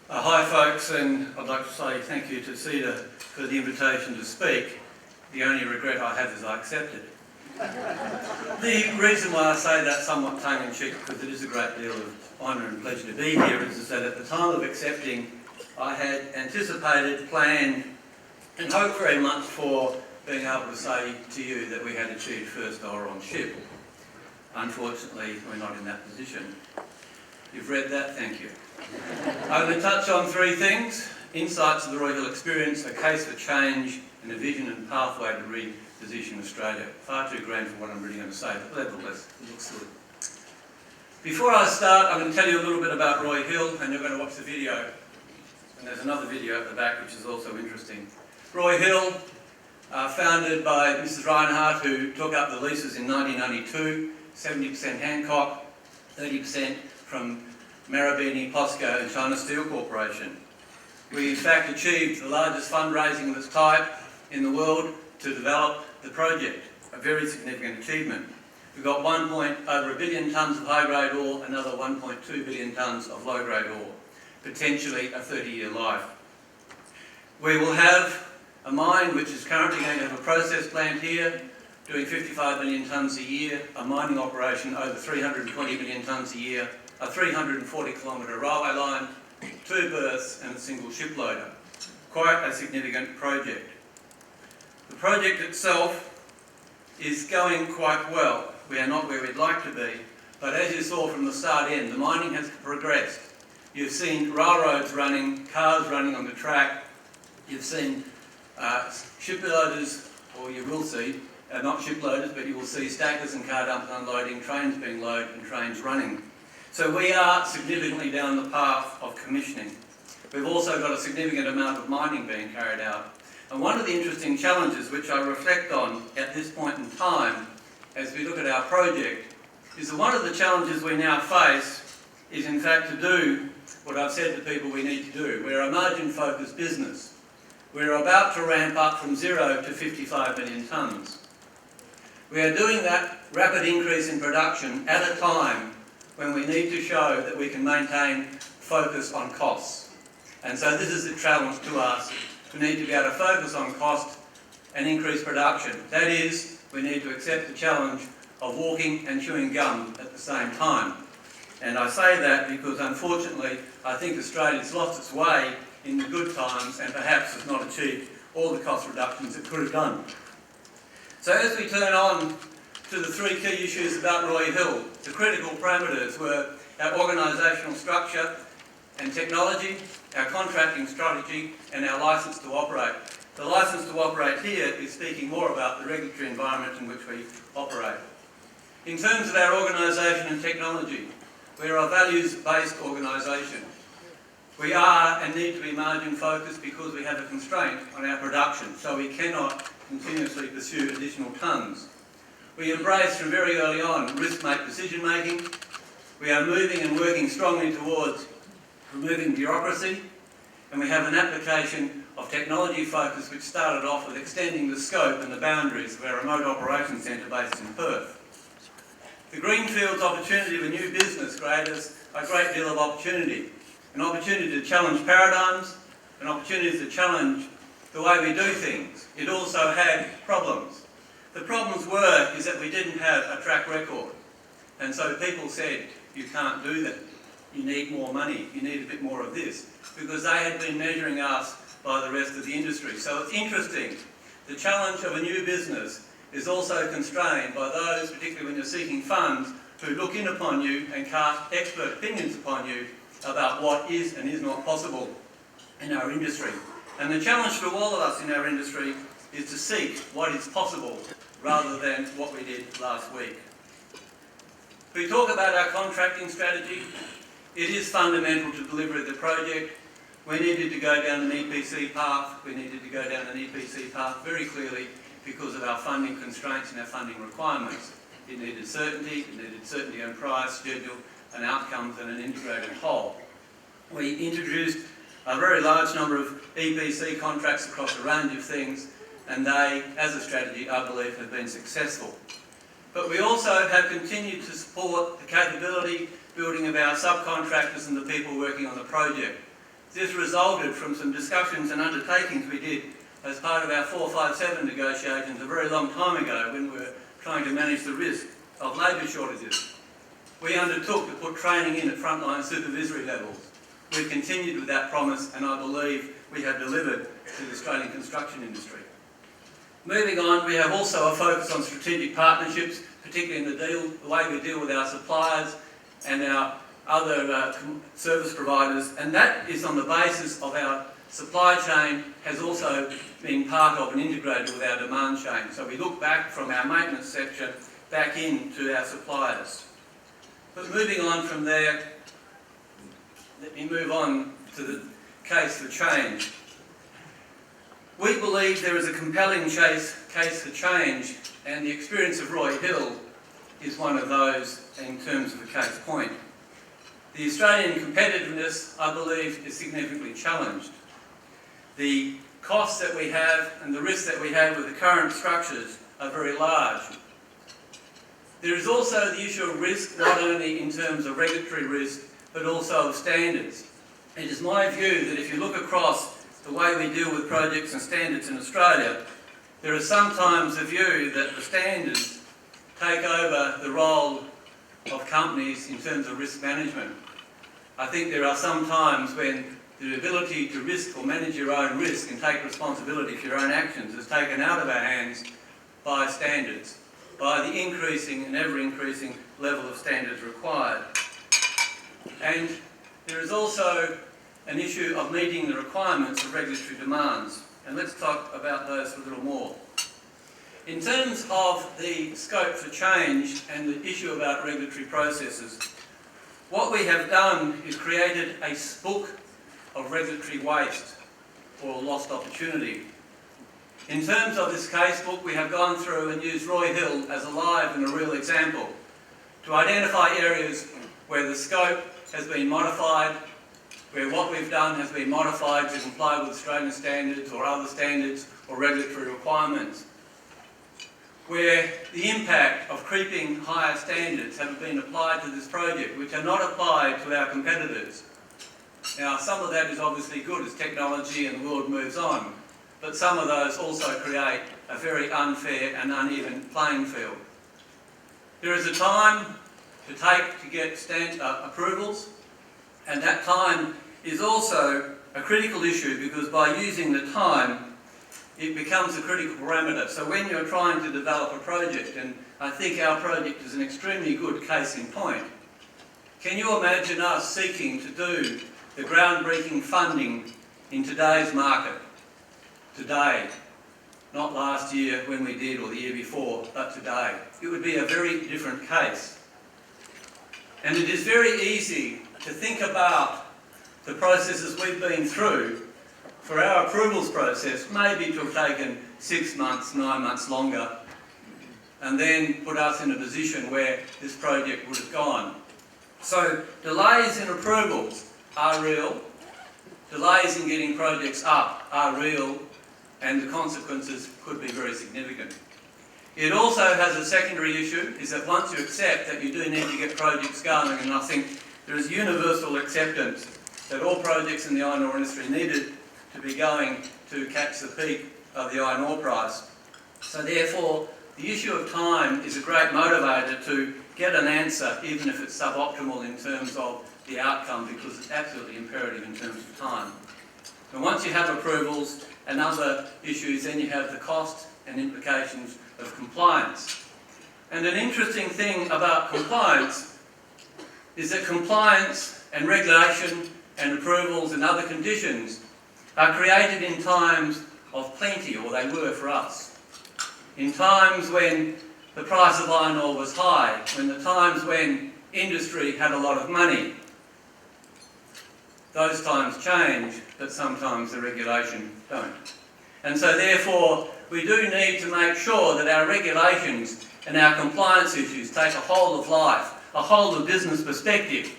Hi folks, and I'd like to say thank you to CEDA for the invitation to speak. The only regret I have is I accepted. The reason why I say that somewhat tongue-in-cheek, because it is a great deal of honour and pleasure to be here, is that at the time of accepting I had anticipated, planned and hoped very much for being able to say to you that we had achieved first hour on ship. Unfortunately, we're not in that position. You've read that, thank you. I'm going to touch on three things: insights of the Roy Hill experience, a case for change, and a vision and pathway to reposition Australia. Far too grand for what I'm really going to say, but nevertheless, it looks good. Before I start, I'm going to tell you a little bit about Roy Hill, and you're going to watch the video. And there's another video at the back which is also interesting. Roy Hill, founded by Mrs. Reinhardt, who took up the leases in 1992, 70% Hancock, 30% from Marubeni, POSCO and China Steel Corporation. We in fact achieved the largest fundraising of its type in the world to develop the project, a very significant achievement. We've got over 1 billion tonnes of high-grade ore, another 1.2 billion tonnes of low-grade ore, potentially a 30-year life. We will have a mine which is currently going to have a process plant here, doing 55 million tonnes a year, a mining operation over 320 million tonnes a year, a 340-kilometre railway line, 2 berths and a single ship loader. Quite a significant project. The project itself is going quite well. We are not where we'd like to be, but as you saw from the start end, the mining has progressed. You've seen railroads running, cars running on the track. You've seen ship loaders, or you will see, not ship loaders, but you will see stackers and car dumpers unloading, trains being loaded and trains running. So we are significantly down the path of commissioning. We've also got a significant amount of mining being carried out. And one of the interesting challenges which I reflect on at this point in time as we look at our project is that one of the challenges we now face is in fact to do what I've said to people we need to do. We're a margin-focused business. We're about to ramp up from 0 to 55 million tonnes. We are doing that rapid increase in production at a time when we need to show that we can maintain focus on costs. And so this is a challenge to us. We need to be able to focus on cost and increase production. That is, we need to accept the challenge of walking and chewing gum at the same time. And I say that because unfortunately I think Australia's lost its way in the good times and perhaps has not achieved all the cost reductions it could have done. So as we turn on to the three key issues about Roy Hill, the critical parameters were our organisational structure and technology, our contracting strategy and our licence to operate. The licence to operate here is speaking more about the regulatory environment in which we operate. In terms of our organisation and technology, we are a values-based organisation. We are and need to be margin focused because we have a constraint on our production, so we cannot continuously pursue additional tonnes. We embrace from very early on risk-based decision making. We are moving and working strongly towards removing bureaucracy, and we have an application of technology focus which started off with extending the scope and the boundaries of our remote operations centre based in Perth. The Greenfields opportunity of a new business gave us a great deal of opportunity. An opportunity to challenge paradigms, an opportunity to challenge the way we do things. It also had problems. The problems were is that we didn't have a track record. And so people said, you can't do that. You need more money. You need a bit more of this. Because they had been measuring us by the rest of the industry. So it's interesting. The challenge of a new business is also constrained by those, particularly when you're seeking funds, who look in upon you and cast expert opinions upon you about what is and is not possible in our industry. And the challenge to all of us in our industry is to seek what is possible rather than what we did last week. If we talk about our contracting strategy, it is fundamental to delivery of the project. We needed to go down an EPC path. We needed to go down an EPC path very clearly because of our funding constraints and our funding requirements. It needed certainty on price, schedule and outcomes and an integrated whole. We introduced a very large number of EPC contracts across a range of things, and they, as a strategy, I believe, have been successful. But we also have continued to support the capability building of our subcontractors and the people working on the project. This resulted from some discussions and undertakings we did as part of our 457 negotiations a very long time ago when we were trying to manage the risk of labour shortages. We undertook to put training in at frontline supervisory levels. We've continued with that promise, and I believe we have delivered to the Australian construction industry. Moving on, we have also a focus on strategic partnerships, particularly in the way we deal with our suppliers and our other service providers, and that is on the basis of our supply chain has also been part of and integrated with our demand chain. So we look back from our maintenance section back into our suppliers. But moving on from there, let me move on to the case for change. We believe there is a compelling case for change, and the experience of Roy Hill is one of those in terms of a case point. The Australian competitiveness, I believe, is significantly challenged. The costs that we have and the risks that we have with the current structures are very large. There is also the issue of risk, not only in terms of regulatory risk, but also of standards. It is my view that if you look across the way we deal with projects and standards in Australia, there is sometimes a view that the standards take over the role of companies in terms of risk management. I think there are some times when the ability to risk or manage your own risk and take responsibility for your own actions is taken out of our hands by standards, by the increasing and ever-increasing level of standards required. And there is also an issue of meeting the requirements of regulatory demands, and let's talk about those a little more. In terms of the scope for change and the issue about regulatory processes, what we have done is created a book of regulatory waste or lost opportunity. In terms of this case book, we have gone through and used Roy Hill as a live and a real example to identify areas where the scope has been modified, where what we've done has been modified to comply with Australian standards or other standards or regulatory requirements, where the impact of creeping higher standards have been applied to this project, which are not applied to our competitors. Now, some of that is obviously good as technology and the world moves on, but some of those also create a very unfair and uneven playing field. There is a time to take to get approvals, and that time is also a critical issue because by using the time, it becomes a critical parameter. So when you're trying to develop a project, and I think our project is an extremely good case in point, can you imagine us seeking to do the groundbreaking funding in today's market? Today, not last year when we did or the year before, but today. It would be a very different case. And it is very easy to think about the processes we've been through for our approvals process, maybe to have taken 6 months, 9 months longer, and then put us in a position where this project would have gone. So delays in approvals are real, delays in getting projects up are real, and the consequences could be very significant. It also has a secondary issue, is that once you accept that you do need to get projects going, and I think there is universal acceptance that all projects in the iron ore industry needed to be going to catch the peak of the iron ore price. So therefore, the issue of time is a great motivator to get an answer, even if it's suboptimal in terms of the outcome, because it's absolutely imperative in terms of time. And once you have approvals and other issues, then you have the cost and implications of compliance. And an interesting thing about compliance is that compliance and regulation and approvals and other conditions are created in times of plenty, or they were for us. In times when the price of iron ore was high, when the times when industry had a lot of money. Those times change, but sometimes the regulation don't. And so therefore, we do need to make sure that our regulations and our compliance issues take a whole of life, a whole of business perspective,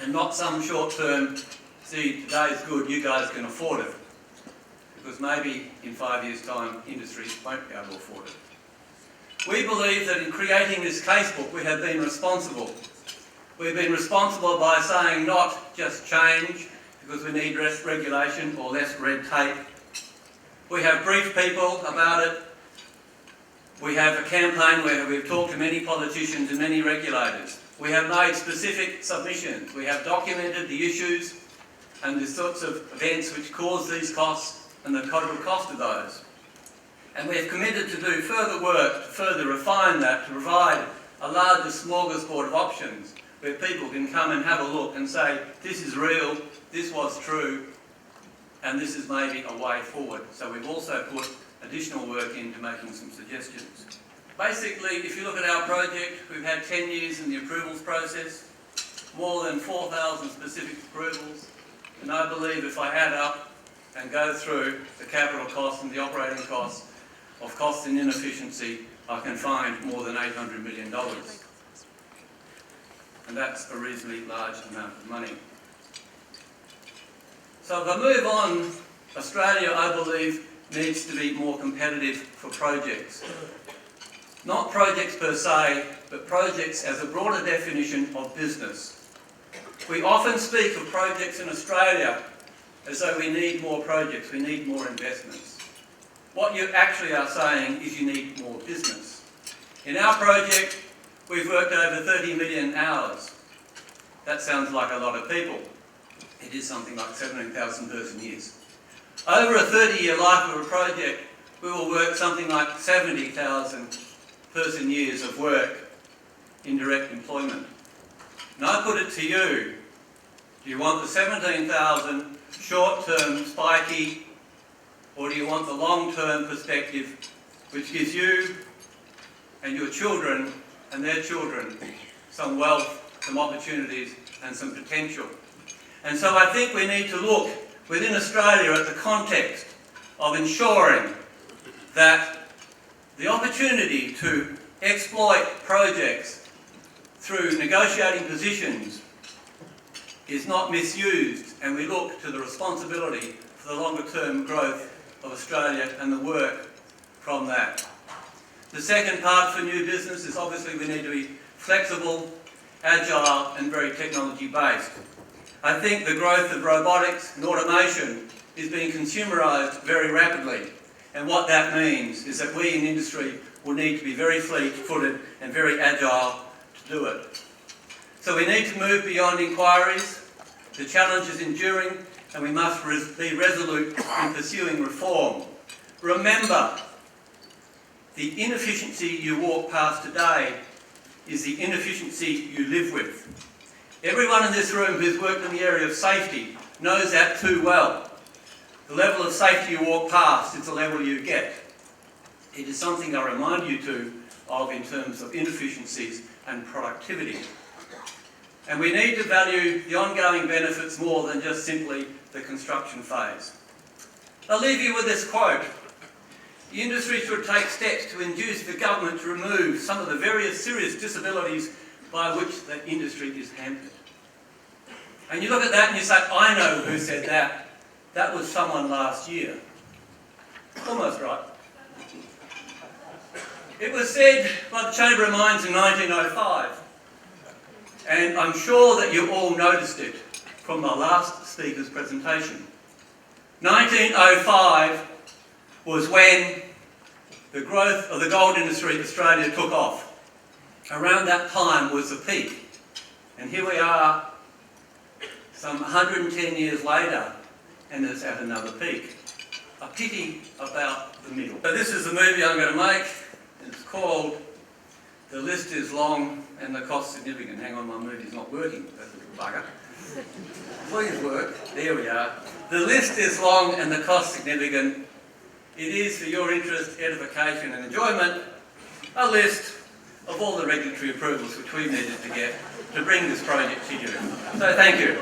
and not some short-term, see, today's good, you guys can afford it. Because maybe in 5 years' time, industry won't be able to afford it. We believe that in creating this casebook, we have been responsible. We've been responsible by saying not just change, because we need less regulation or less red tape. We have briefed people about it. We have a campaign where we've talked to many politicians and many regulators. We have made specific submissions. We have documented the issues and the sorts of events which cause these costs and the total cost of those. And we've committed to do further work to further refine that, to provide a larger smorgasbord of options where people can come and have a look and say, this is real, this was true, and this is maybe a way forward. So we've also put additional work into making some suggestions. Basically, if you look at our project, we've had 10 years in the approvals process, more than 4,000 specific approvals, and I believe if I add up and go through the capital costs and the operating costs of cost and inefficiency, I can find more than $800 million. And that's a reasonably large amount of money. So if I move on, Australia, I believe, needs to be more competitive for projects. Not projects per se, but projects as a broader definition of business. We often speak of projects in Australia as though we need more projects, we need more investments. What you actually are saying is you need more business. In our project, we've worked over 30 million hours. That sounds like a lot of people. It is something like 17,000 person years. Over a 30-year life of a project, we will work something like 70,000 person years of work in direct employment. And I put it to you, do you want the 17,000 short-term spiky, or do you want the long-term perspective which gives you and your children and their children some wealth, some opportunities and some potential? And so I think we need to look within Australia at the context of ensuring that the opportunity to exploit projects through negotiating positions is not misused, and we look to the responsibility for the longer term growth of Australia and the work from that. The second part for new business is obviously we need to be flexible, agile and very technology based. I think the growth of robotics and automation is being consumerised very rapidly, and what that means is that we in industry will need to be very fleet-footed and very agile to do it. So we need to move beyond inquiries. The challenge is enduring and we must be resolute in pursuing reform. Remember, the inefficiency you walk past today is the inefficiency you live with. Everyone in this room who's worked in the area of safety knows that too well. The level of safety you walk past is the level you get. It is something I remind you of in terms of inefficiencies and productivity. And we need to value the ongoing benefits more than just simply the construction phase. I'll leave you with this quote. The industry should take steps to induce the government to remove some of the various serious disabilities by which the industry is hampered. And you look at that and you say, I know who said that. That was someone last year. Almost right. It was said by the Chamber of Mines in 1905. And I'm sure that you all noticed it from the last speaker's presentation. 1905 was when the growth of the gold industry in Australia took off. Around that time was the peak. And here we are, some 110 years later, and it's at another peak. A pity about the middle. So this is the movie I'm going to make. It's called The List is Long and the Cost Significant. Hang on, my movie's not working. That's a little bugger. Please work. There we are. The list is long and the cost significant. It is, for your interest, edification and enjoyment, a list of all the regulatory approvals which we needed to get to bring this project to you. So thank you.